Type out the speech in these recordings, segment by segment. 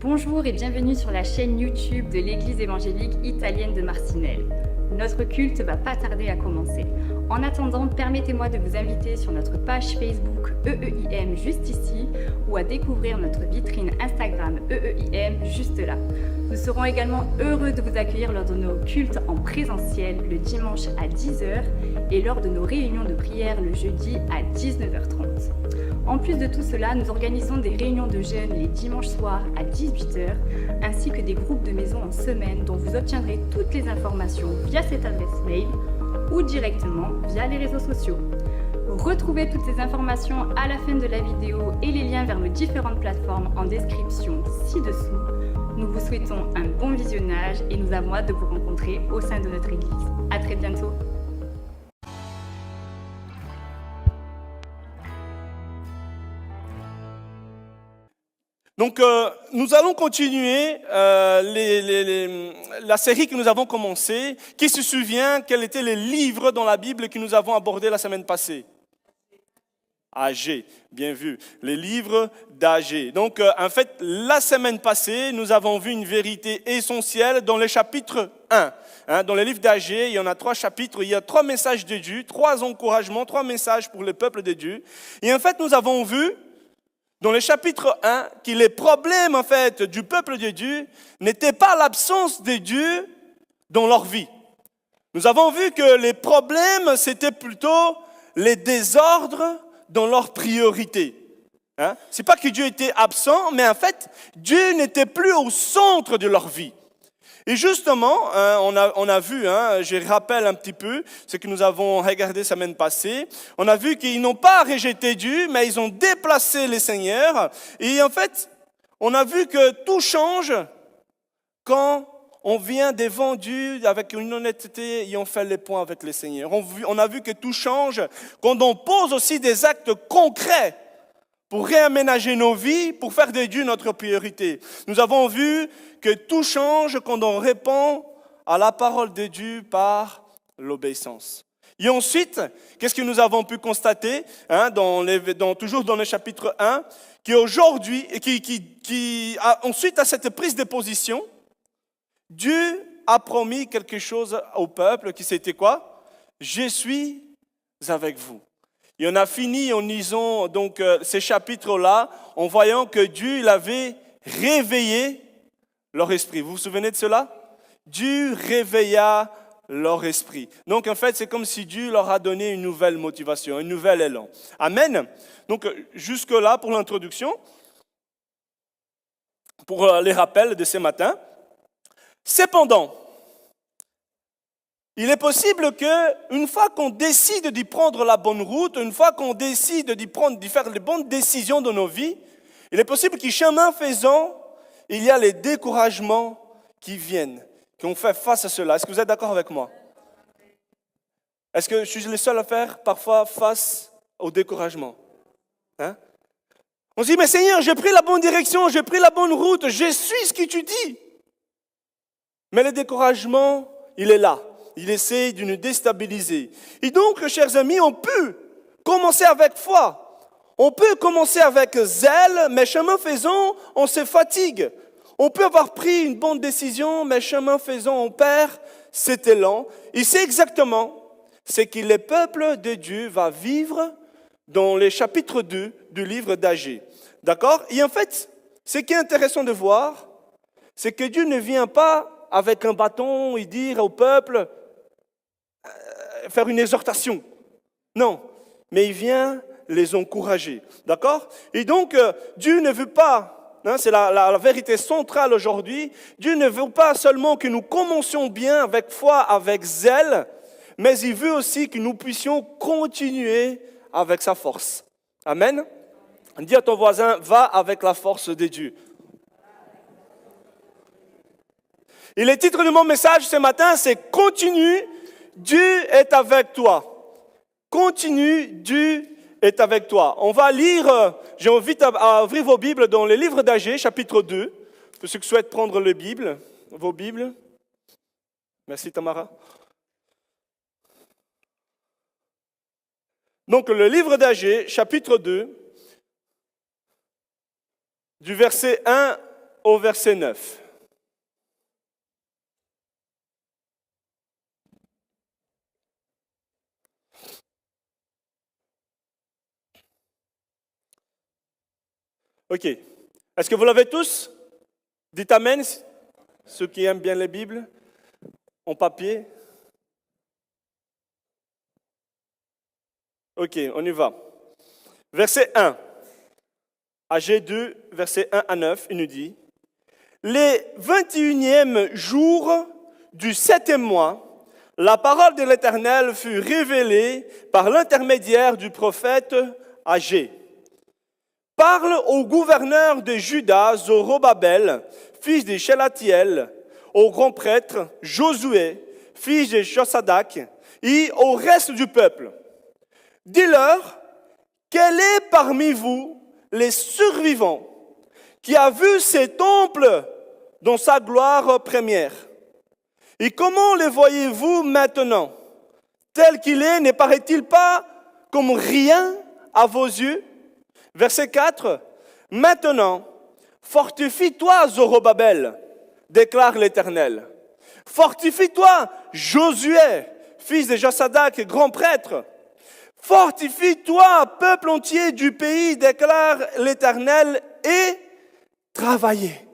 Bonjour et bienvenue sur la chaîne YouTube de l'Église évangélique italienne de Marcinelle. Notre culte va pas tarder à commencer. En attendant, permettez-moi de vous inviter sur notre page Facebook EEIM juste ici ou à découvrir notre vitrine Instagram EEIM juste là. Nous serons également heureux de vous accueillir lors de nos cultes en présentiel le dimanche à 10h et lors de nos réunions de prière le jeudi à 19h30. En plus de tout cela, nous organisons des réunions de jeunes les dimanches soirs à 18h, ainsi que des groupes de maison en semaine dont vous obtiendrez toutes les informations via cette adresse mail ou directement via les réseaux sociaux. Retrouvez toutes ces informations à la fin de la vidéo et les liens vers nos différentes plateformes en description ci-dessous. Nous vous souhaitons un bon visionnage et nous avons hâte de vous rencontrer au sein de notre église. À très bientôt. Donc, nous allons continuer la série que nous avons commencée. Qui se souvient quels étaient les livres dans la Bible que nous avons abordés la semaine passée? Agé, bien vu. Les livres d'Agé. Donc, en fait, la semaine passée, nous avons vu une vérité essentielle dans le chapitre 1. Dans le livre d'Agé, il y en a 3 chapitres, il y a 3 messages de Dieu, 3 encouragements, 3 messages pour le peuple de Dieu. Et en fait, nous avons vu dans le chapitre 1, que les problèmes en fait du peuple de Dieu n'étaient pas l'absence de Dieu dans leur vie. Nous avons vu que les problèmes, c'était plutôt les désordres dans leurs priorités. C'est pas que Dieu était absent, mais en fait, Dieu n'était plus au centre de leur vie. Et justement, on a vu, je rappelle un petit peu ce que nous avons regardé la semaine passée, on a vu qu'ils n'ont pas rejeté Dieu, mais ils ont déplacé le Seigneur. Et en fait, on a vu que tout change quand on vient devant Dieu avec une honnêteté et on fait les points avec le Seigneur. On a vu que tout change quand on pose aussi des actes concrets pour réaménager nos vies, pour faire de Dieu notre priorité. Nous avons vu que tout change quand on répond à la parole de Dieu par l'obéissance. Et ensuite, qu'est-ce que nous avons pu constater toujours dans le chapitre 1, qu'aujourd'hui, ensuite à cette prise de position, Dieu a promis quelque chose au peuple qui c'était quoi? Je suis avec vous. Et on a fini en lisant donc ces chapitres-là, en voyant que Dieu il avait réveillé leur esprit. Vous vous souvenez de cela? Dieu réveilla leur esprit. Donc en fait, c'est comme si Dieu leur a donné une nouvelle motivation, un nouvel élan. Amen. Donc jusque-là pour l'introduction, pour les rappels de ce matin. Cependant, il est possible qu'une fois qu'on décide d'y prendre la bonne route, une fois qu'on décide d'y faire les bonnes décisions dans nos vies, il est possible qu'en chemin faisant, il y a les découragements qui viennent, qu'on fait face à cela. Est-ce que vous êtes d'accord avec moi? Est-ce que je suis le seul à faire parfois face au découragement? On se dit, mais Seigneur, j'ai pris la bonne direction, j'ai pris la bonne route, je suis ce que tu dis. Mais le découragement, il est là. Il essaie de nous déstabiliser. Et donc, chers amis, on peut commencer avec foi. On peut commencer avec zèle, mais chemin faisant, on se fatigue. On peut avoir pris une bonne décision, mais chemin faisant, on perd cet élan. Et c'est exactement ce que le peuple de Dieu va vivre dans le chapitre 2 du livre d'Agé. D'accord? Et en fait, ce qui est intéressant de voir, c'est que Dieu ne vient pas avec un bâton et dire au peuple, faire une exhortation. Non, mais il vient les encourager. D'accord? Et donc, Dieu ne veut pas, c'est la vérité centrale aujourd'hui, Dieu ne veut pas seulement que nous commencions bien avec foi, avec zèle, mais il veut aussi que nous puissions continuer avec sa force. Amen? Dis à ton voisin, va avec la force de Dieu. Et le titre de mon message ce matin, c'est « Continue, Dieu est avec toi ». Continue, Dieu est avec toi. On va lire, j'invite à ouvrir vos Bibles dans le livre d'Agé, chapitre 2. Pour ceux qui souhaitent prendre vos Bibles. Merci Tamara. Donc le livre d'Agé, chapitre 2, du verset 1 au verset 9. Ok. Est-ce que vous l'avez tous? Dites Amen, ceux qui aiment bien les Bibles, en papier. Ok, on y va. Verset 1. Agé 2, verset 1 à 9, il nous dit, « Les 21e jours du 7e mois, la parole de l'Éternel fut révélée par l'intermédiaire du prophète Agé. Parle au gouverneur de Juda, Zorobabel, fils de Shelatiel, au grand prêtre Josué, fils de Josadak, et au reste du peuple. Dis-leur, quel est parmi vous les survivants qui a vu ces temples dans sa gloire première? Et comment les voyez-vous maintenant? Tel qu'il est, ne paraît-il pas comme rien à vos yeux? Verset 4. Maintenant, fortifie-toi, Zorobabel, déclare l'Éternel. Fortifie-toi, Josué, fils de Josadak, grand prêtre. Fortifie-toi, peuple entier du pays, déclare l'Éternel, et travaillez.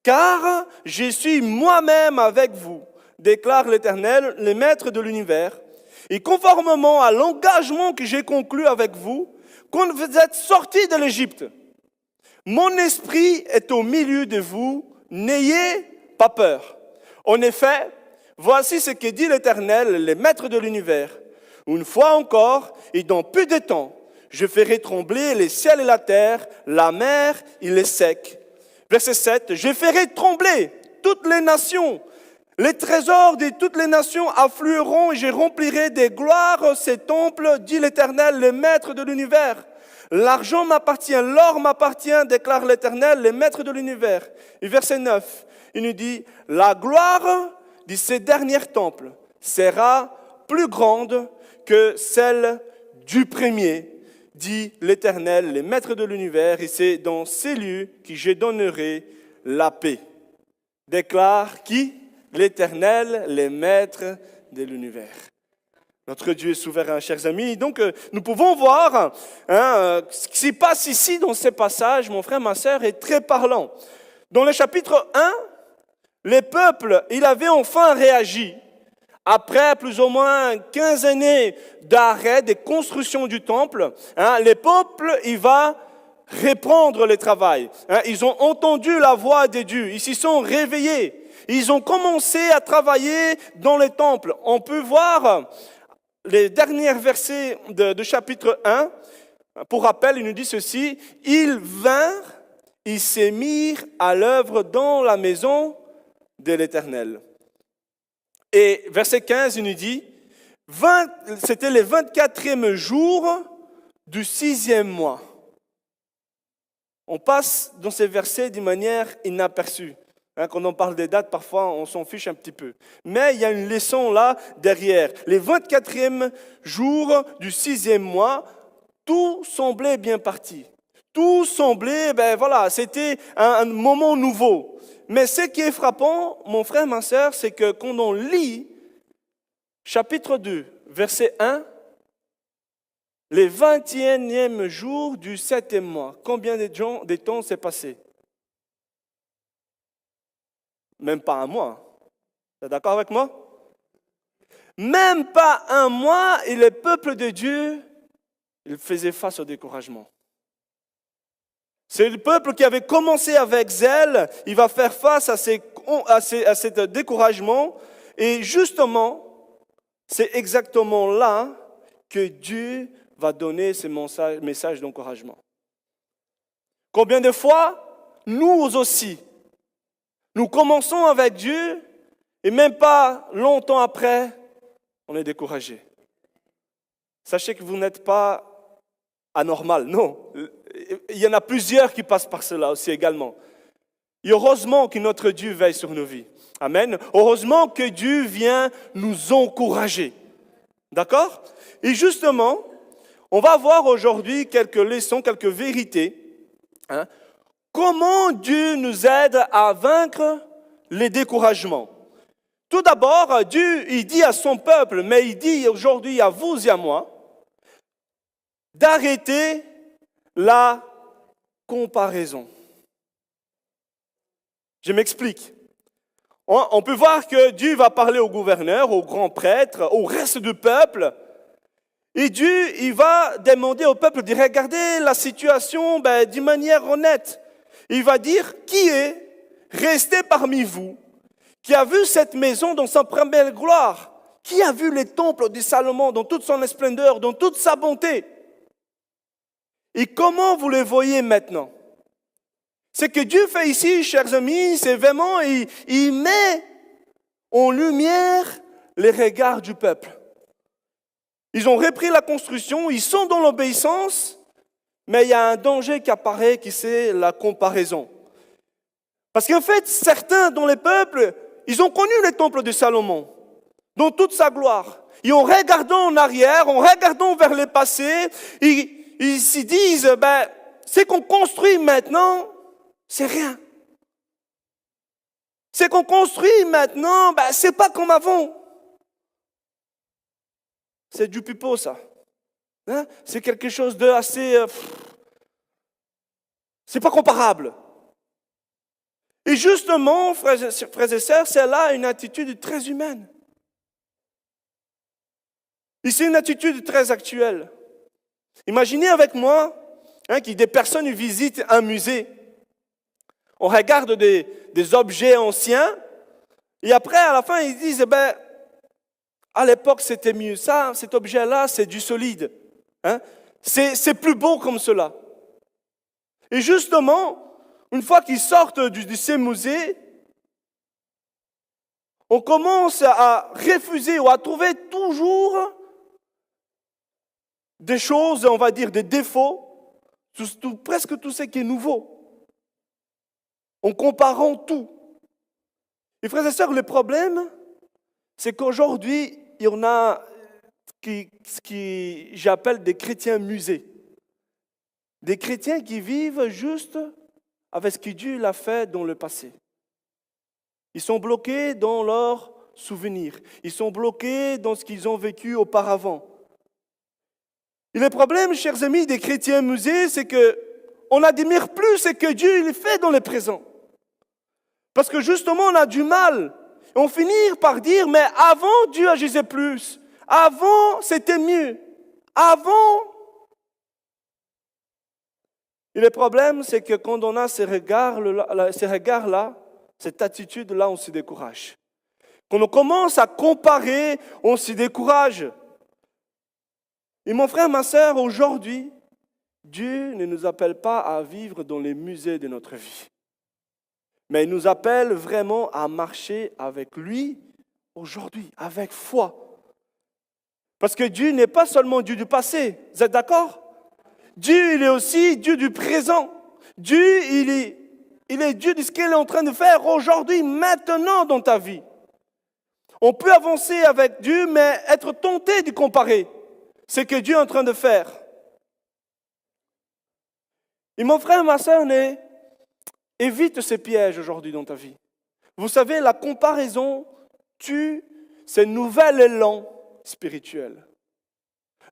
Car je suis moi-même avec vous, déclare l'Éternel, le maître de l'univers. Et conformément à l'engagement que j'ai conclu avec vous, quand vous êtes sortis de l'Égypte, mon esprit est au milieu de vous, n'ayez pas peur. En effet, voici ce que dit l'Éternel, le maître de l'univers. Une fois encore, et dans peu de temps, je ferai trembler les ciels et la terre, la mer et les secs. Verset 7, je ferai trembler toutes les nations. Les trésors de toutes les nations afflueront et je remplirai de gloire ces temples, dit l'Éternel, le maître de l'univers. L'argent m'appartient, l'or m'appartient, déclare l'Éternel, le maître de l'univers. Et verset 9, il nous dit, la gloire de ces derniers temples sera plus grande que celle du premier, dit l'Éternel, le maître de l'univers, et c'est dans ces lieux que je donnerai la paix. Déclare qui? L'Éternel, le maître de l'univers. Notre Dieu est souverain, chers amis. Donc, nous pouvons voir ce qui se passe ici dans ces passages, mon frère, ma sœur, est très parlant. Dans le chapitre 1, le peuple, il avait enfin réagi. Après plus ou moins 15 années d'arrêt, de construction du temple, le peuple, il va reprendre le travail. Ils ont entendu la voix de Dieu, ils s'y sont réveillés. Ils ont commencé à travailler dans le temple. On peut voir les derniers versets de chapitre 1. Pour rappel, il nous dit ceci. Ils vinrent, ils se mirent à l'œuvre dans la maison de l'Éternel. Et verset 15, il nous dit, c'était le 24e jour du 6e mois. On passe dans ces versets d'une manière inaperçue. Quand on parle des dates, parfois, on s'en fiche un petit peu. Mais il y a une leçon là derrière. Les 24e jours du 6e mois, tout semblait bien parti. Tout semblait, c'était un moment nouveau. Mais ce qui est frappant, mon frère, ma sœur, c'est que quand on lit chapitre 2, verset 1, les 21e jour du 7e mois, combien de temps s'est passé? Même pas un mois. Vous êtes d'accord avec moi? Même pas un mois et le peuple de Dieu, il faisait face au découragement. C'est le peuple qui avait commencé avec zèle, il va faire face à ce découragement. Et justement, c'est exactement là que Dieu va donner ce message d'encouragement. Combien de fois, nous aussi, nous commençons avec Dieu et même pas longtemps après, on est découragé. Sachez que vous n'êtes pas anormal, non. Il y en a plusieurs qui passent par cela aussi également. Et heureusement que notre Dieu veille sur nos vies. Amen. Heureusement que Dieu vient nous encourager. D'accord? Et justement, on va voir aujourd'hui quelques leçons, quelques vérités. comment Dieu nous aide à vaincre les découragements. Tout d'abord, Dieu, il dit à son peuple, mais il dit aujourd'hui à vous et à moi, d'arrêter la comparaison. Je m'explique. On peut voir que Dieu va parler au gouverneur, aux grands prêtres, au reste du peuple. Et Dieu, il va demander au peuple de regarder la situation d'une manière honnête. Il va dire, qui est resté parmi vous, qui a vu cette maison dans sa première gloire? Qui a vu les temples de Salomon dans toute son splendeur, dans toute sa bonté? Et comment vous les voyez maintenant? Ce que Dieu fait ici, chers amis, c'est vraiment, il met en lumière les regards du peuple. Ils ont repris la construction, ils sont dans l'obéissance, mais il y a un danger qui apparaît, qui c'est la comparaison. Parce qu'en fait, certains dans les peuples, ils ont connu les temples de Salomon, dans toute sa gloire. Et en regardant en arrière, en regardant vers le passé, ils s'y disent, ce qu'on construit maintenant, c'est rien. Ce qu'on construit maintenant, c'est pas comme avant. C'est du pipeau, ça. Hein? C'est quelque chose de assez... c'est pas comparable. Et justement, frères et sœurs, c'est là une attitude très humaine. Et c'est une attitude très actuelle. Imaginez avec moi que des personnes visitent un musée. On regarde des objets anciens et après, à la fin, ils disent, à l'époque, c'était mieux. Ça, cet objet-là, c'est du solide. Hein? C'est plus beau comme cela. Et justement, une fois qu'ils sortent de ces musées, on commence à refuser ou à trouver toujours des choses, on va dire, des défauts, presque tout ce qui est nouveau. En comparant tout. Et frères et sœurs, le problème, c'est qu'aujourd'hui, il y en a ce qui j'appelle des chrétiens musées. Des chrétiens qui vivent juste avec ce que Dieu a fait dans le passé. Ils sont bloqués dans leurs souvenirs. Ils sont bloqués dans ce qu'ils ont vécu auparavant. Et le problème, chers amis, des chrétiens musées, c'est qu'on n'admire plus ce que Dieu il fait dans le présent. Parce que justement, on a du mal. On finit par dire, mais avant, Dieu agissait plus. Avant, c'était mieux. Avant. Et le problème, c'est que quand on a ces regards-là, cette attitude-là, on se décourage. Quand on commence à comparer, on se décourage. Et mon frère, ma sœur, aujourd'hui, Dieu ne nous appelle pas à vivre dans les musées de notre vie. Mais il nous appelle vraiment à marcher avec lui aujourd'hui, avec foi. Parce que Dieu n'est pas seulement Dieu du passé, vous êtes d'accord? Dieu, il est aussi Dieu du présent. Dieu, il est Dieu de ce qu'il est en train de faire aujourd'hui, maintenant dans ta vie. On peut avancer avec Dieu, mais être tenté de comparer ce que Dieu est en train de faire. Et mon frère, ma sœur, évite ces pièges aujourd'hui dans ta vie. Vous savez, la comparaison tue ce nouvel élan spirituel.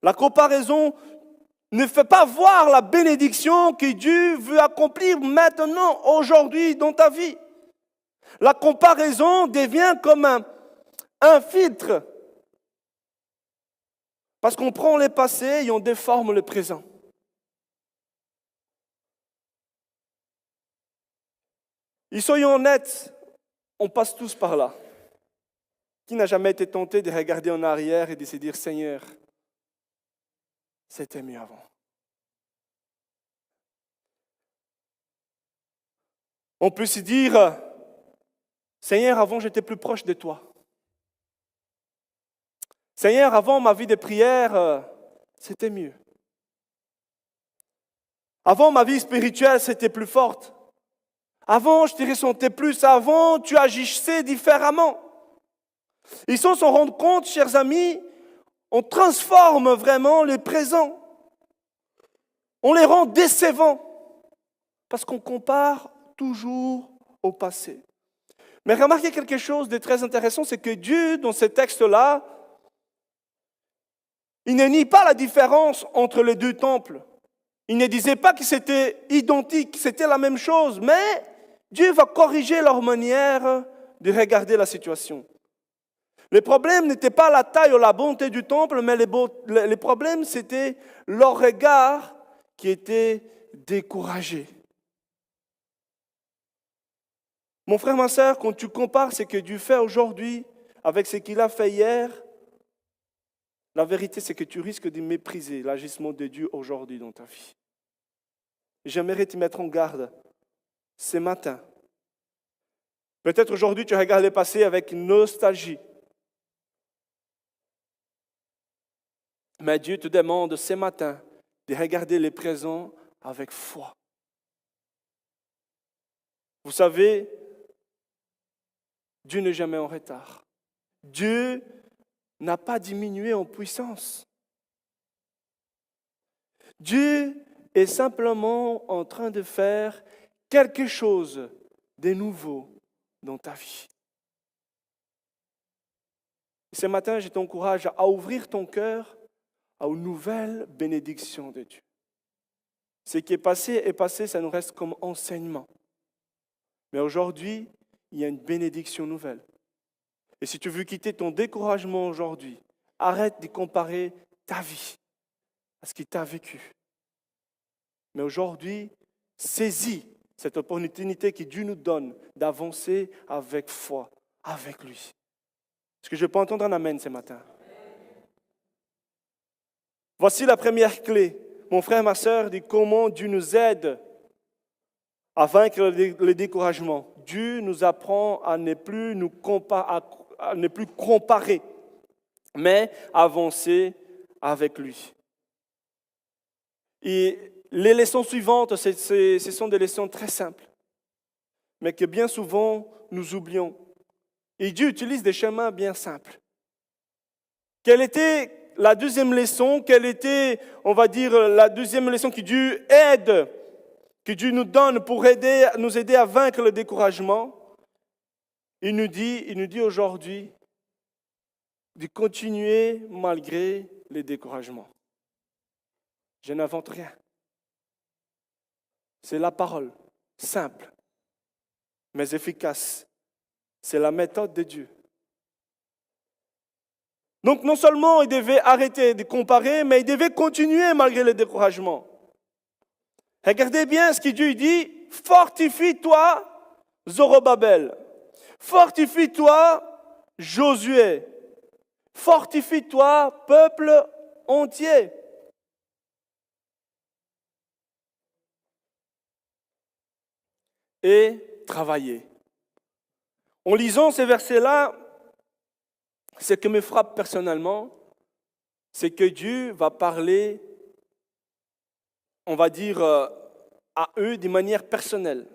La comparaison ne fait pas voir la bénédiction que Dieu veut accomplir maintenant, aujourd'hui, dans ta vie. La comparaison devient comme un filtre. Parce qu'on prend le passé et on déforme le présent. Et soyons honnêtes, on passe tous par là. Qui n'a jamais été tenté de regarder en arrière et de se dire, Seigneur, c'était mieux avant. On peut se dire, Seigneur, avant j'étais plus proche de toi. Seigneur, avant ma vie de prière, c'était mieux. Avant ma vie spirituelle, c'était plus forte. Avant, je te ressentais plus. Avant, tu agissais différemment. Et sans s'en rendre compte, chers amis, on transforme vraiment les présents. On les rend décevants. Parce qu'on compare toujours au passé. Mais remarquez quelque chose de très intéressant, c'est que Dieu, dans ce texte-là, il ne nie pas la différence entre les deux temples. Il ne disait pas que c'était identique, c'était la même chose, mais Dieu va corriger leur manière de regarder la situation. Le problème n'était pas la taille ou la bonté du temple, mais le problème, c'était leur regard qui était découragé. Mon frère, ma sœur, quand tu compares ce que Dieu fait aujourd'hui avec ce qu'il a fait hier, la vérité, c'est que tu risques de mépriser l'agissement de Dieu aujourd'hui dans ta vie. J'aimerais te mettre en garde ce matin. Peut-être aujourd'hui, tu regardes le passé avec nostalgie. Mais Dieu te demande ce matin de regarder le présent avec foi. Vous savez, Dieu n'est jamais en retard. Dieu n'a pas diminué en puissance. Dieu est simplement en train de faire quelque chose de nouveau dans ta vie. Ce matin, je t'encourage à ouvrir ton cœur à une nouvelle bénédiction de Dieu. Ce qui est passé, ça nous reste comme enseignement. Mais aujourd'hui, il y a une bénédiction nouvelle. Et si tu veux quitter ton découragement aujourd'hui, arrête de comparer ta vie à ce qu'il t'a vécu. Mais aujourd'hui, saisis cette opportunité que Dieu nous donne d'avancer avec foi, avec lui. Est-ce que je peux entendre un amen ce matin? Voici la première clé. Mon frère, ma sœur, de comment Dieu nous aide à vaincre le découragement. Dieu nous apprend à ne plus comparer, mais avancer avec lui. Et les leçons suivantes, ce sont des leçons très simples, mais que bien souvent nous oublions. Et Dieu utilise des chemins bien simples. Quelle était la deuxième leçon? Quelle était, on va dire, la deuxième leçon que Dieu nous donne pour nous aider à vaincre le découragement? Il nous dit aujourd'hui de continuer malgré les découragements. Je n'invente rien. C'est la parole, simple, mais efficace. C'est la méthode de Dieu. Donc non seulement il devait arrêter de comparer, mais il devait continuer malgré le découragement. Regardez bien ce que Dieu dit. Fortifie-toi, Zorobabel. Fortifie-toi, Josué. Fortifie-toi, peuple entier. Et travaillez. En lisant ces versets-là, ce qui me frappe personnellement, c'est que Dieu va parler, on va dire, à eux de manière personnelle.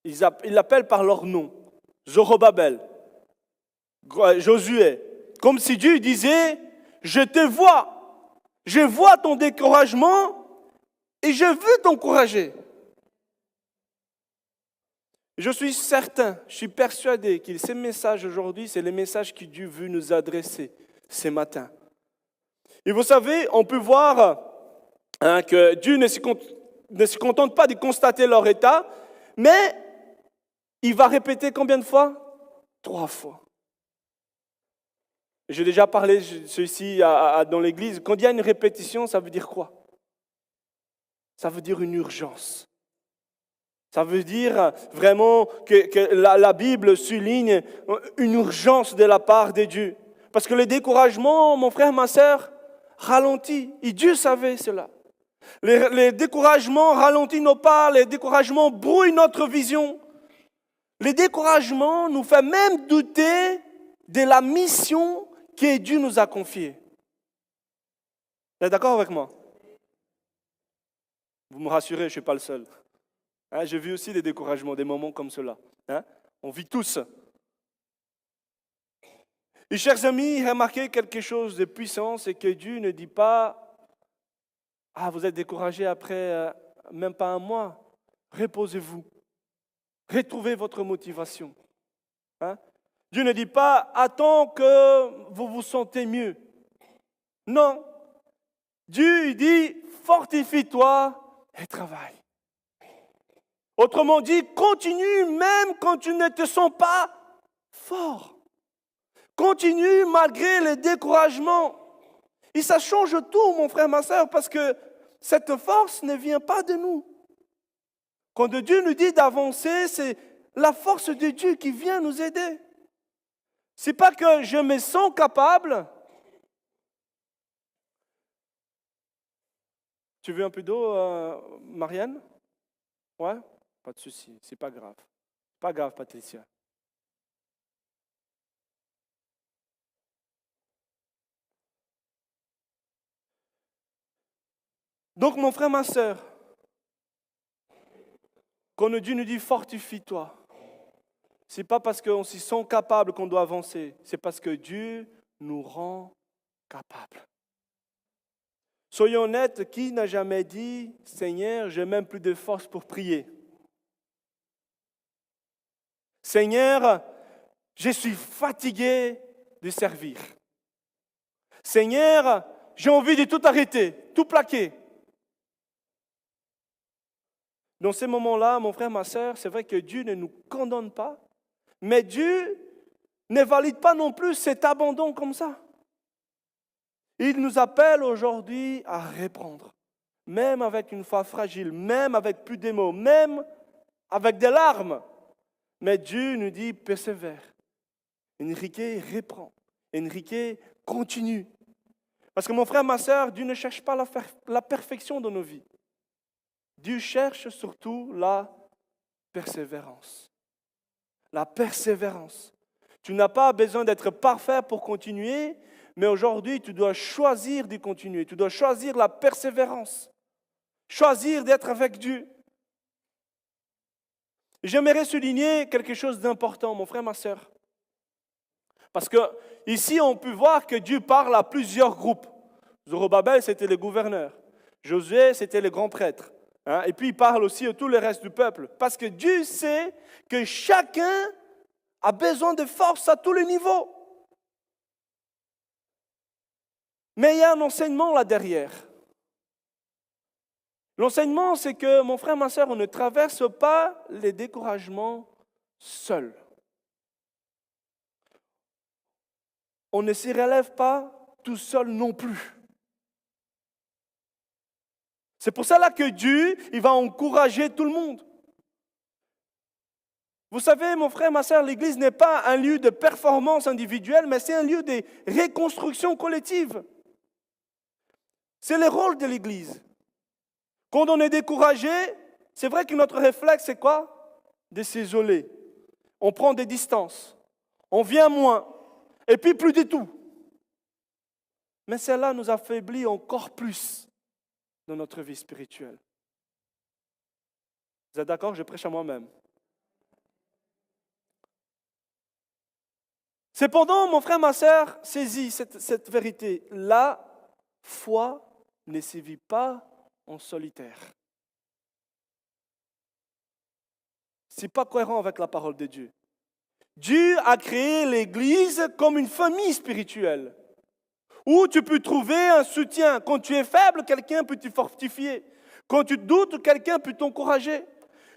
Il l'appelle par leur nom. Zorobabel, Josué. Comme si Dieu disait, je te vois, je vois ton découragement et je veux t'encourager. Je suis certain, je suis persuadé que ces messages aujourd'hui, c'est les messages que Dieu veut nous adresser ce matin. Et vous savez, on peut voir que Dieu ne se contente pas de constater leur état, mais il va répéter combien de fois? 3 fois. J'ai déjà parlé de ceci dans l'église. Quand il y a une répétition, ça veut dire quoi? Ça veut dire une urgence. Ça veut dire vraiment que la Bible souligne une urgence de la part de Dieu. Parce que le découragement, mon frère, ma sœur, ralentit. Et Dieu savait cela. Les découragements ralentissent nos pas, les découragements brouillent notre vision. Les découragements nous font même douter de la mission que Dieu nous a confiée. Vous êtes d'accord avec moi? Vous me rassurez, je ne suis pas le seul. J'ai vu aussi des découragements, des moments comme cela. On vit tous. Et chers amis, remarquez quelque chose de puissant, c'est que Dieu ne dit pas « Ah, vous êtes découragés après même pas un mois. reposez-vous. Retrouvez votre motivation. Hein? Dieu ne dit pas, attends que vous vous sentez mieux. Non. Dieu dit, fortifie-toi et travaille. Autrement dit, continue même quand tu ne te sens pas fort. Continue malgré les découragements. Et ça change tout, mon frère, ma soeur, parce que cette force ne vient pas de nous. Quand Dieu nous dit d'avancer, c'est la force de Dieu qui vient nous aider. Ce n'est pas que je me sens capable. Tu veux un peu d'eau, Marianne? Ouais? Pas de souci, c'est pas grave. Pas grave, Patricia. Donc, mon frère, ma soeur, quand Dieu nous dit fortifie-toi, ce n'est pas parce qu'on s'y sent capable qu'on doit avancer, c'est parce que Dieu nous rend capables. Soyons honnêtes, qui n'a jamais dit « Seigneur, j'ai même plus de force pour prier ». Seigneur, je suis fatigué de servir. Seigneur, j'ai envie de tout arrêter, tout plaquer. Dans ces moments-là, mon frère, ma soeur, c'est vrai que Dieu ne nous condamne pas, mais Dieu ne valide pas non plus cet abandon comme ça. Il nous appelle aujourd'hui à reprendre, même avec une foi fragile, même avec plus de mots, même avec des larmes. Mais Dieu nous dit, persévère. Enrique reprend. Enrique continue. Parce que mon frère, ma soeur, Dieu ne cherche pas la perfection dans nos vies. Dieu cherche surtout la persévérance. La persévérance. Tu n'as pas besoin d'être parfait pour continuer, mais aujourd'hui, tu dois choisir de continuer. Tu dois choisir la persévérance. Choisir d'être avec Dieu. J'aimerais souligner quelque chose d'important, mon frère, ma soeur. Parce que ici, on peut voir que Dieu parle à plusieurs groupes. Zorobabel, c'était le gouverneur. Josué, c'était le grand prêtre. Et puis, il parle aussi à tout le reste du peuple. Parce que Dieu sait que chacun a besoin de force à tous les niveaux. Mais il y a un enseignement là derrière. L'enseignement, c'est que, mon frère, ma soeur, on ne traverse pas les découragements seuls. On ne s'y relève pas tout seul non plus. C'est pour cela que Dieu, il va encourager tout le monde. Vous savez, mon frère, ma soeur, l'Église n'est pas un lieu de performance individuelle, mais c'est un lieu de reconstruction collective. C'est le rôle de l'Église. Quand on est découragé, c'est vrai que notre réflexe, c'est quoi? De s'isoler. On prend des distances. On vient moins. Et puis plus du tout. Mais cela nous affaiblit encore plus dans notre vie spirituelle. Vous êtes d'accord? Je prêche à moi-même. Cependant, mon frère, ma soeur, saisis cette vérité. La foi ne se vit pas en solitaire. Ce n'est pas cohérent avec la parole de Dieu. Dieu a créé l'Église comme une famille spirituelle où tu peux trouver un soutien. Quand tu es faible, quelqu'un peut te fortifier. Quand tu doutes, quelqu'un peut t'encourager.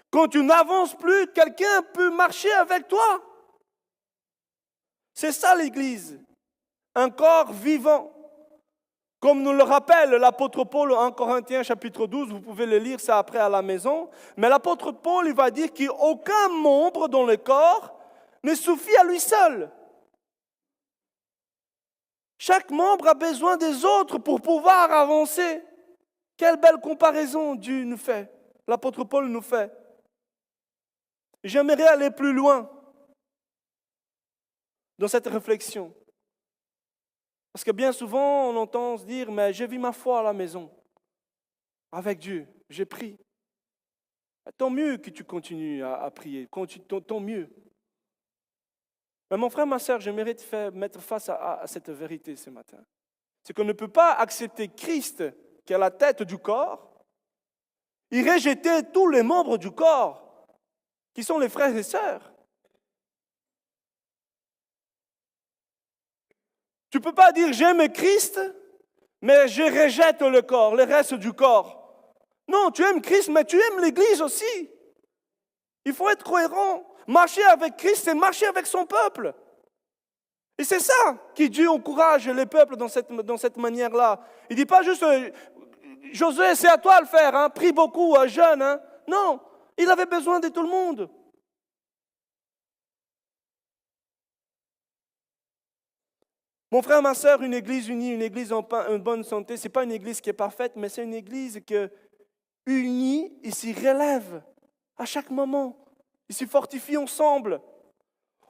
Quand tu n'avances plus, quelqu'un peut marcher avec toi. C'est ça l'Église, un corps vivant. Comme nous le rappelle l'apôtre Paul en 1 Corinthiens chapitre 12, vous pouvez le lire ça après à la maison, mais l'apôtre Paul il va dire qu'aucun membre dans le corps ne suffit à lui seul. Chaque membre a besoin des autres pour pouvoir avancer. Quelle belle comparaison Dieu nous fait, l'apôtre Paul nous fait. J'aimerais aller plus loin dans cette réflexion. Parce que bien souvent, on entend se dire, mais j'ai vu ma foi à la maison. Avec Dieu, j'ai prié. Tant mieux que tu continues à prier, tant mieux. Mais mon frère, ma soeur, j'aimerais te mettre face à cette vérité ce matin. C'est qu'on ne peut pas accepter Christ, qui est la tête du corps, Il rejetait tous les membres du corps, qui sont les frères et sœurs. Tu ne peux pas dire j'aime Christ, mais je rejette le corps, le reste du corps. Non, tu aimes Christ, mais tu aimes l'Église aussi. Il faut être cohérent. Marcher avec Christ, c'est marcher avec son peuple. Et c'est ça que Dieu encourage les peuples dans cette manière-là. Il ne dit pas juste, Josué, c'est à toi de le faire, hein, prie beaucoup, jeûne. Hein. Non, il avait besoin de tout le monde. Mon frère, ma soeur, une église unie, une église en bonne santé, ce n'est pas une église qui est parfaite, mais c'est une église qui unie et s'y relève à chaque moment. Ils se fortifient ensemble.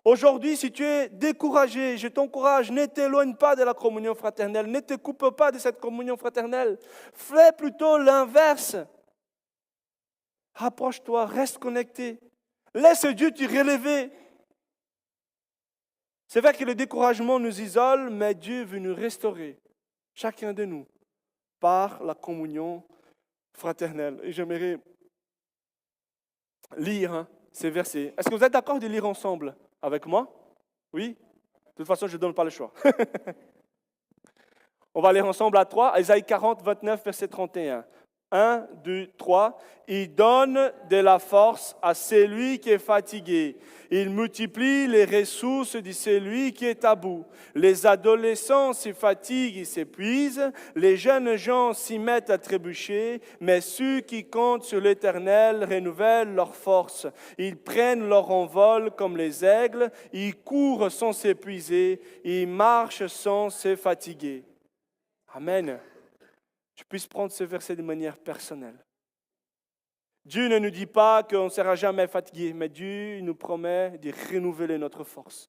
Aujourd'hui, si tu es découragé, je t'encourage, ne t'éloigne pas de la communion fraternelle, ne te coupe pas de cette communion fraternelle. Fais plutôt l'inverse. Rapproche-toi, reste connecté. Laisse Dieu te relever. C'est vrai que le découragement nous isole, mais Dieu veut nous restaurer, chacun de nous, par la communion fraternelle. Et j'aimerais lire ces versets. Est-ce que vous êtes d'accord de lire ensemble avec moi? Oui? De toute façon, je ne donne pas le choix. On va lire ensemble à 3, Ésaïe 40, 29, verset 31. 1, 2, 3. Il donne de la force à celui qui est fatigué. Il multiplie les ressources de celui qui est à bout. Les adolescents se fatiguent et s'épuisent. Les jeunes gens s'y mettent à trébucher. Mais ceux qui comptent sur l'Éternel renouvellent leur force. Ils prennent leur envol comme les aigles. Ils courent sans s'épuiser. Ils marchent sans se fatiguer. Amen. Tu puisses prendre ce verset de manière personnelle. Dieu ne nous dit pas qu'on ne sera jamais fatigué, mais Dieu nous promet de renouveler notre force.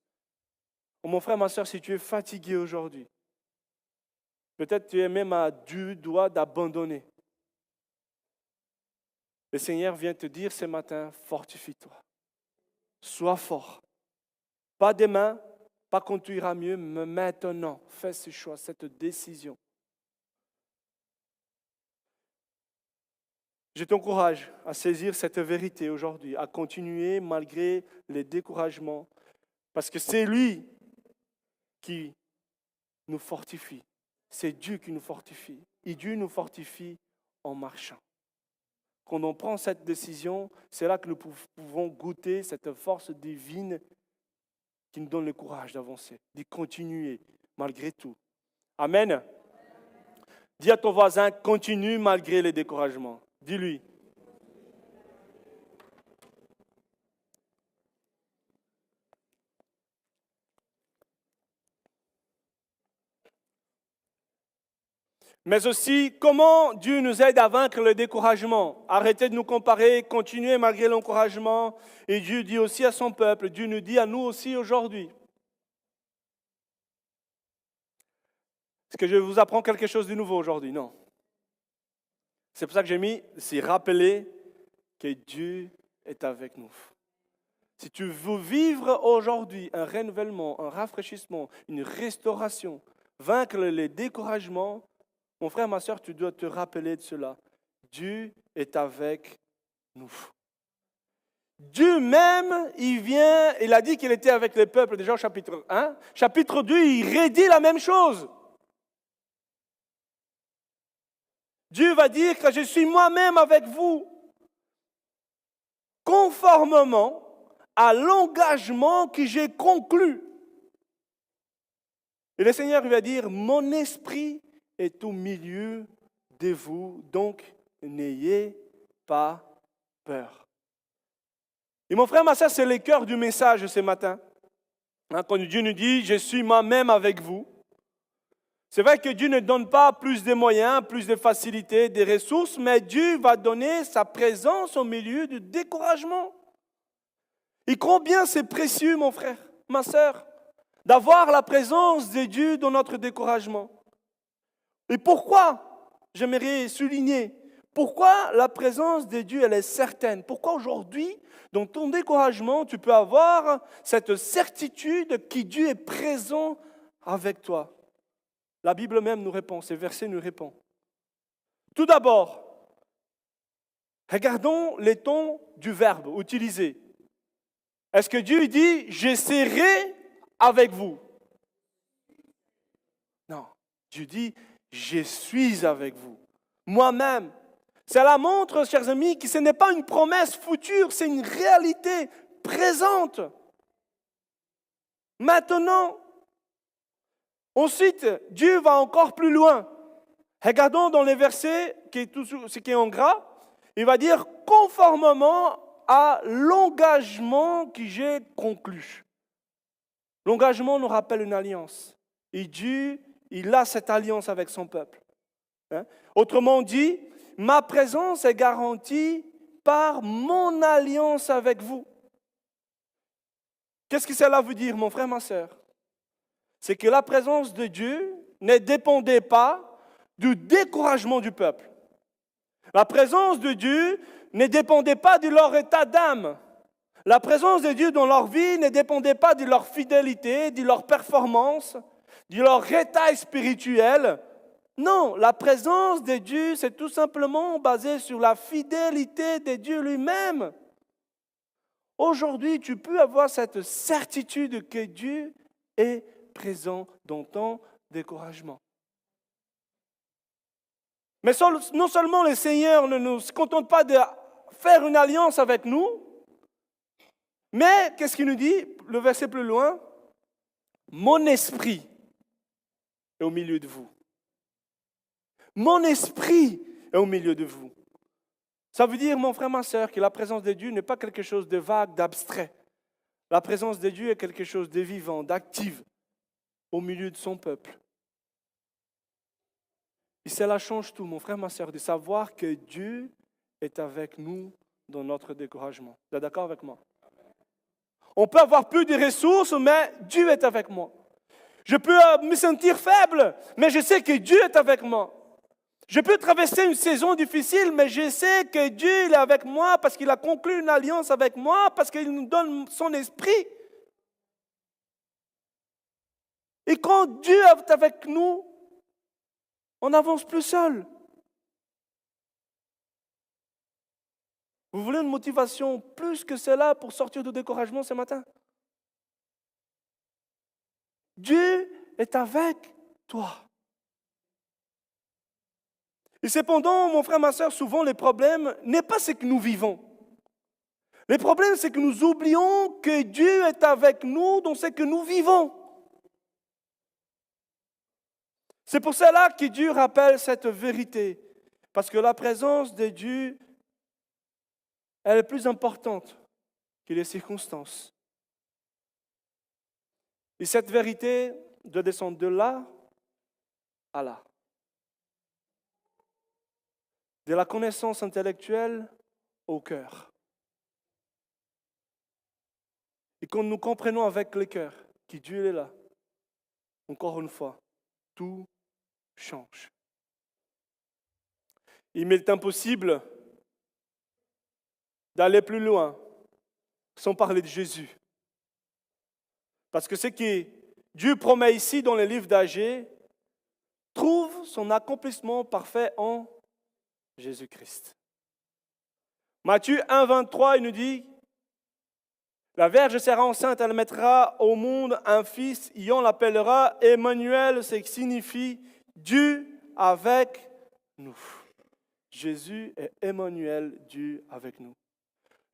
Oh, mon frère, ma soeur, si tu es fatigué aujourd'hui, peut-être tu es même à deux doigts d'abandonner. Le Seigneur vient te dire ce matin, fortifie-toi. Sois fort. Pas demain, pas quand tu iras mieux, mais maintenant, fais ce choix, cette décision. Je t'encourage à saisir cette vérité aujourd'hui, à continuer malgré les découragements, parce que c'est lui qui nous fortifie. C'est Dieu qui nous fortifie. Et Dieu nous fortifie en marchant. Quand on prend cette décision, c'est là que nous pouvons goûter cette force divine qui nous donne le courage d'avancer, de continuer malgré tout. Amen. Dis à ton voisin, continue malgré les découragements. Dis-lui. Mais aussi, comment Dieu nous aide à vaincre le découragement. Arrêtez de nous comparer, continuez malgré l'encouragement. Et Dieu dit aussi à son peuple, Dieu nous dit à nous aussi aujourd'hui. Est-ce que je vous apprends quelque chose de nouveau aujourd'hui? Non. C'est pour ça que j'ai mis, c'est rappeler que Dieu est avec nous. Si tu veux vivre aujourd'hui un renouvellement, un rafraîchissement, une restauration, vaincre les découragements, mon frère, ma soeur, tu dois te rappeler de cela. Dieu est avec nous. Dieu même, il a dit qu'il était avec les peuples, déjà au chapitre 1. Chapitre 2, il redit la même chose. Dieu va dire que je suis moi-même avec vous, conformément à l'engagement que j'ai conclu. Et le Seigneur lui va dire, mon esprit est au milieu de vous, donc n'ayez pas peur. Et mon frère, ma soeur, c'est le cœur du message ce matin. Quand Dieu nous dit, je suis moi-même avec vous. C'est vrai que Dieu ne donne pas plus de moyens, plus de facilités, des ressources, mais Dieu va donner sa présence au milieu du découragement. Et combien c'est précieux, mon frère, ma soeur, d'avoir la présence de Dieu dans notre découragement. Et pourquoi, j'aimerais souligner, pourquoi la présence de Dieu, elle est certaine? Pourquoi aujourd'hui, dans ton découragement, tu peux avoir cette certitude que Dieu est présent avec toi? La Bible même nous répond, ces versets nous répondent. Tout d'abord, Regardons les tons du verbe utilisé. Est-ce que Dieu dit « je serai avec vous » ? Non, Dieu dit « je suis avec vous ». Moi-même. Cela montre, chers amis, que ce n'est pas une promesse future, c'est une réalité présente. Maintenant, ensuite, Dieu va encore plus loin. Regardons dans les versets, ce qui est en gras, il va dire « conformément à l'engagement que j'ai conclu ». L'engagement nous rappelle une alliance. Et Dieu, il a cette alliance avec son peuple. Autrement dit, ma présence est garantie par mon alliance avec vous. Qu'est-ce que cela veut dire, mon frère, ma sœur? C'est que la présence de Dieu ne dépendait pas du découragement du peuple. La présence de Dieu ne dépendait pas de leur état d'âme. La présence de Dieu dans leur vie ne dépendait pas de leur fidélité, de leur performance, de leur état spirituel. Non, la présence de Dieu, c'est tout simplement basé sur la fidélité de Dieu lui-même. Aujourd'hui, tu peux avoir cette certitude que Dieu est présent dans ton découragement. Mais non seulement le Seigneur ne nous contente pas de faire une alliance avec nous, mais qu'est-ce qu'il nous dit, le verset plus loin? Mon esprit est au milieu de vous. Mon esprit est au milieu de vous. Ça veut dire, mon frère, ma sœur, que la présence de Dieu n'est pas quelque chose de vague, d'abstrait. La présence de Dieu est quelque chose de vivant, d'actif, au milieu de son peuple. Et cela change tout, mon frère, ma sœur, de savoir que Dieu est avec nous dans notre découragement. Vous êtes d'accord avec moi? On peut avoir plus de ressources, mais Dieu est avec moi. Je peux me sentir faible, mais je sais que Dieu est avec moi. Je peux traverser une saison difficile, mais je sais que Dieu est avec moi parce qu'il a conclu une alliance avec moi, parce qu'il nous donne son esprit. Et quand Dieu est avec nous, on n'avance plus seul. Vous voulez une motivation plus que cela pour sortir du découragement ce matin? Dieu est avec toi. Et cependant, mon frère, ma soeur, souvent les problèmes n'est pas ce que nous vivons. Le problème, c'est que nous oublions que Dieu est avec nous dans ce que nous vivons. C'est pour cela que Dieu rappelle cette vérité. Parce que la présence de Dieu, elle est plus importante que les circonstances. Et cette vérité doit descendre de là à là. De la connaissance intellectuelle au cœur. Et quand nous comprenons avec le cœur que Dieu est là, encore une fois, tout change. Il m'est impossible d'aller plus loin sans parler de Jésus. Parce que ce que Dieu promet ici dans le livre d'Agée trouve son accomplissement parfait en Jésus-Christ. Matthieu 1, 23, il nous dit « La Vierge sera enceinte, elle mettra au monde un fils, et on l'appellera Emmanuel, ce qui signifie Dieu avec nous. » Jésus est Emmanuel, Dieu avec nous.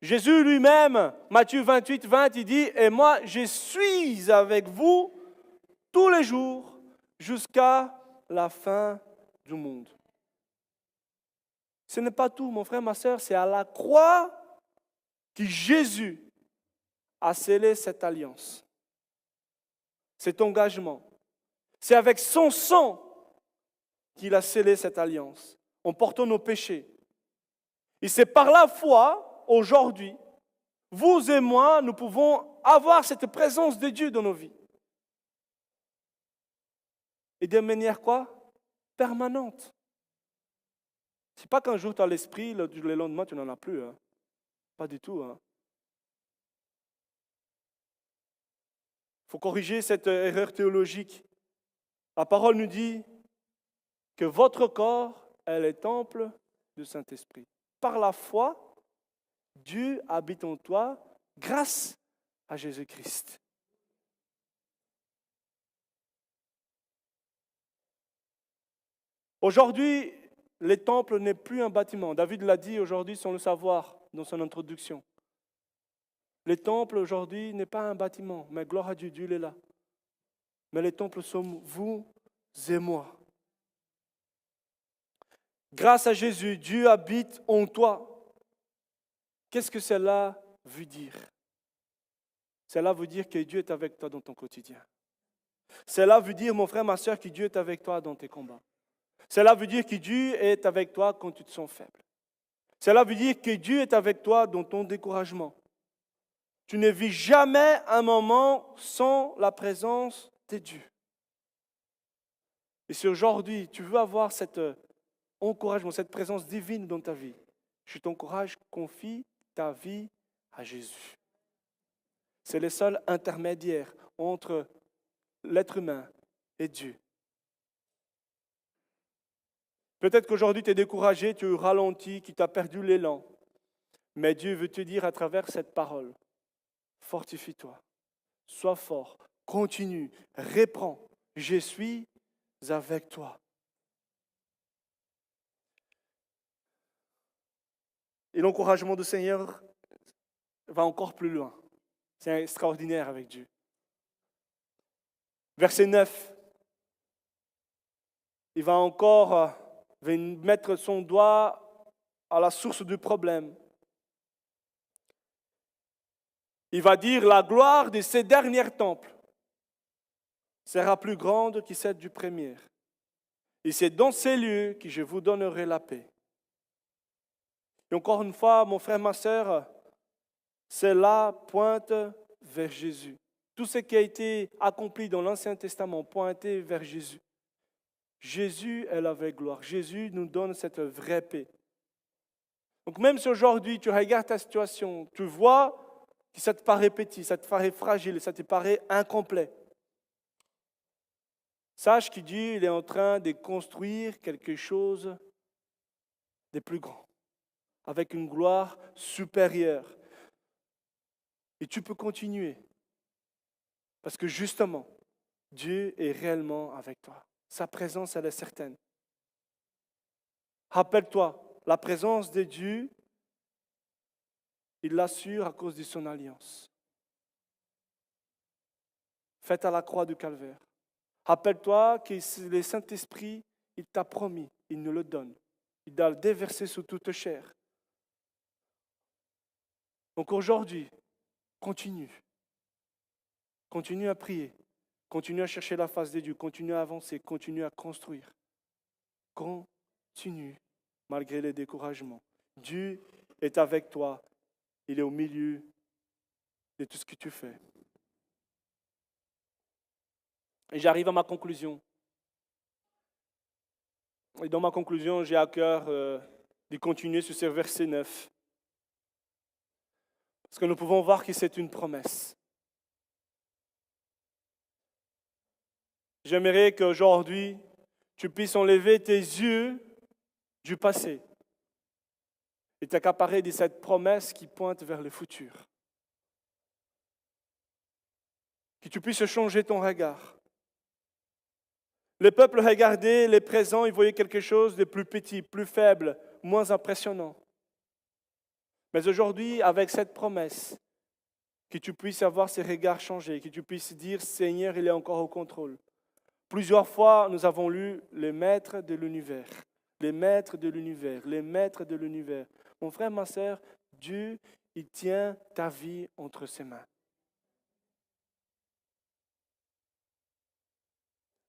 Jésus lui-même, Matthieu 28, 20, il dit « Et moi, je suis avec vous tous les jours jusqu'à la fin du monde. » Ce n'est pas tout, mon frère, ma sœur, c'est à la croix que Jésus a scellé cette alliance, cet engagement. C'est avec son sang qu'il a scellé cette alliance, en portant nos péchés. Et c'est par la foi, aujourd'hui, vous et moi, nous pouvons avoir cette présence de Dieu dans nos vies. Et de manière quoi? Permanente. Ce n'est pas qu'un jour tu as l'esprit, le lendemain tu n'en as plus. Hein. Pas du tout. Hein. Il faut corriger cette erreur théologique. La parole nous dit que votre corps est le temple du Saint-Esprit. par la foi, Dieu habite en toi grâce à Jésus-Christ. Aujourd'hui, le temple n'est plus un bâtiment. David l'a dit aujourd'hui sans le savoir dans son introduction. Le temple aujourd'hui n'est pas un bâtiment, mais gloire à Dieu, Dieu est là. Mais le temple sommes vous et moi. Grâce à Jésus, Dieu habite en toi. Qu'est-ce que cela veut dire? Cela veut dire que Dieu est avec toi dans ton quotidien. Cela veut dire, mon frère, ma soeur, que Dieu est avec toi dans tes combats. Cela veut dire que Dieu est avec toi quand tu te sens faible. Cela veut dire que Dieu est avec toi dans ton découragement. Tu ne vis jamais un moment sans la présence de Dieu. Et si aujourd'hui tu veux avoir cet encouragement, cette présence divine dans ta vie, je t'encourage, confie ta vie à Jésus. C'est le seul intermédiaire entre l'être humain et Dieu. Peut-être qu'aujourd'hui tu es découragé, tu es ralenti, tu as perdu l'élan. Mais Dieu veut te dire à travers cette parole, fortifie-toi, sois fort, continue, reprends, je suis avec toi. Et l'encouragement du Seigneur va encore plus loin. C'est extraordinaire avec Dieu. Verset 9. Il va encore mettre son doigt à la source du problème. Il va dire, la gloire de ces derniers temples sera plus grande que celle du premier. Et c'est dans ces lieux que je vous donnerai la paix. Et encore une fois, mon frère, ma sœur, cela pointe vers Jésus. Tout ce qui a été accompli dans l'Ancien Testament pointait vers Jésus. Jésus est la vraie gloire. Jésus nous donne cette vraie paix. Donc même si aujourd'hui tu regardes ta situation, tu vois que ça te paraît petit, ça te paraît fragile, ça te paraît incomplet. Sache que Dieu il est en train de construire quelque chose de plus grand, avec une gloire supérieure. Et tu peux continuer, parce que justement, Dieu est réellement avec toi. Sa présence, elle est certaine. Rappelle-toi, la présence de Dieu, il l'assure à cause de son alliance, faite à la croix du Calvaire. Rappelle-toi que le Saint-Esprit, il t'a promis, il nous le donne. Il doit le déverser sur toute chair. Donc aujourd'hui, continue. Continue à prier. Continue à chercher la face de Dieu. Continue à avancer. Continue à construire. Continue, malgré les découragements. Dieu est avec toi. Il est au milieu de tout ce que tu fais. Et j'arrive à ma conclusion. Et dans ma conclusion, j'ai à cœur de continuer sur ce verset 9. Parce que nous pouvons voir que c'est une promesse. J'aimerais qu'aujourd'hui, tu puisses enlever tes yeux du passé et t'accaparer de cette promesse qui pointe vers le futur. Que tu puisses changer ton regard. Le peuple regardait les présents, il voyait quelque chose de plus petit, plus faible, moins impressionnant. Mais aujourd'hui, avec cette promesse, que tu puisses avoir ces regards changés, que tu puisses dire, Seigneur, il est encore au contrôle. Plusieurs fois, nous avons lu les maîtres de l'univers, les maîtres de l'univers, les maîtres de l'univers. Mon frère, ma sœur, Dieu, il tient ta vie entre ses mains.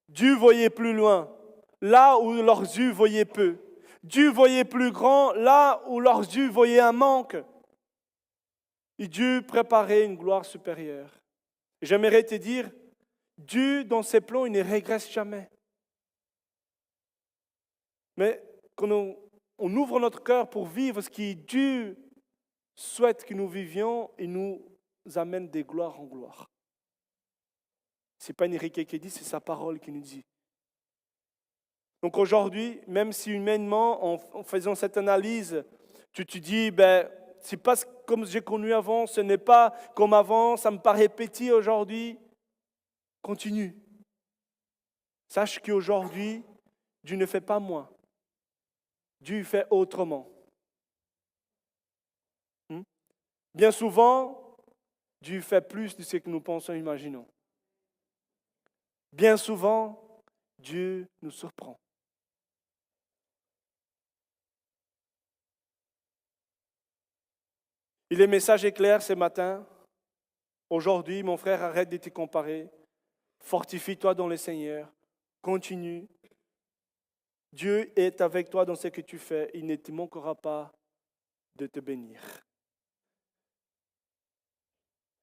Dieu voyait plus loin, là où leurs yeux voyaient peu. Dieu voyait plus grand, là où leurs yeux voyaient un manque. Et Dieu préparait une gloire supérieure. J'aimerais te dire, Dieu, dans ses plans, il ne régresse jamais. Mais quand on ouvre notre cœur pour vivre ce que Dieu souhaite que nous vivions, il nous amène de gloire en gloire. Ce n'est pas Enrique qui dit, c'est sa parole qui nous dit. Donc aujourd'hui, même si humainement, en faisant cette analyse, Tu te dis, ben, c'est pas comme j'ai connu avant, ce n'est pas comme avant, ça me paraît petit aujourd'hui. Continue. Sache qu'aujourd'hui, Dieu ne fait pas moins. Dieu fait autrement. Bien souvent, Dieu fait plus de ce que nous pensons et imaginons. Bien souvent, Dieu nous surprend. Et le message est clair ce matin. Aujourd'hui, mon frère, arrête de te comparer. Fortifie-toi dans le Seigneur. Continue. Dieu est avec toi dans ce que tu fais. Il ne te manquera pas de te bénir.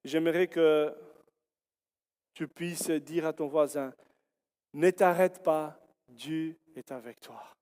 J'aimerais que tu puisses dire à ton voisin, ne t'arrête pas, Dieu est avec toi.